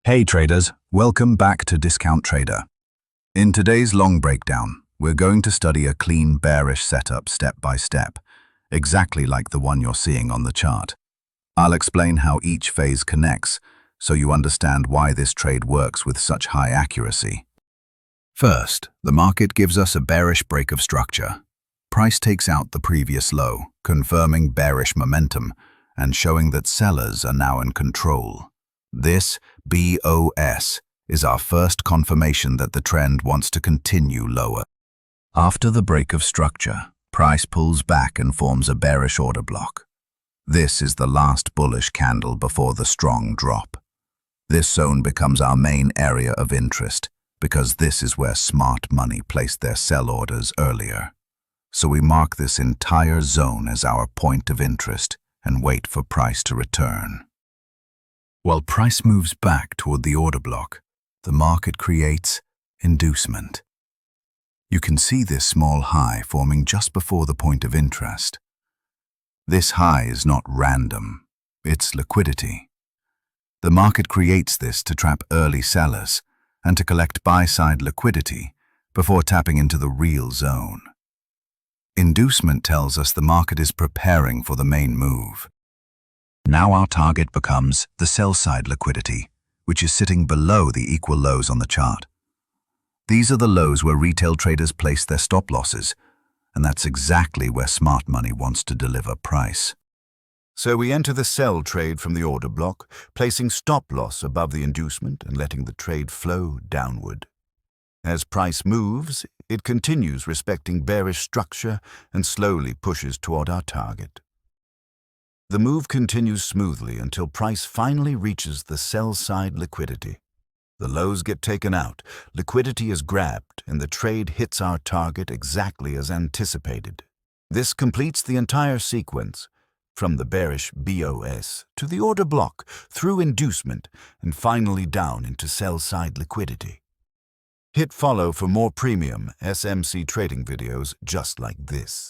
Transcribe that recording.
Hey traders, welcome back to Discount Trader. In today's long breakdown, we're going to study a clean bearish setup step by step, exactly like the one you're seeing on the chart. I'll explain how each phase connects, so you understand why this trade works with such high accuracy. First, the market gives us a bearish break of structure. Price takes out the previous low, confirming bearish momentum and showing that sellers are now in control. This BOS is our first confirmation that the trend wants to continue lower. After the break of structure, price pulls back and forms a bearish order block. This is the last bullish candle before the strong drop. This zone becomes our main area of interest because this is where smart money placed their sell orders earlier. So we mark this entire zone as our point of interest and wait for price to return. While price moves back toward the order block, the market creates inducement. You can see this small high forming just before the point of interest. This high is not random, it's liquidity. The market creates this to trap early sellers and to collect buy-side liquidity before tapping into the real zone. Inducement tells us the market is preparing for the main move. Now our target becomes the sell-side liquidity, which is sitting below the equal lows on the chart. These are the lows where retail traders place their stop losses, and that's exactly where smart money wants to deliver price. So we enter the sell trade from the order block, placing stop loss above the inducement and letting the trade flow downward. As price moves, it continues respecting bearish structure and slowly pushes toward our target. The move continues smoothly until price finally reaches the sell-side liquidity. The lows get taken out, liquidity is grabbed, and the trade hits our target exactly as anticipated. This completes the entire sequence, from the bearish BOS to the order block, through inducement, and finally down into sell-side liquidity. Hit follow for more premium SMC trading videos just like this.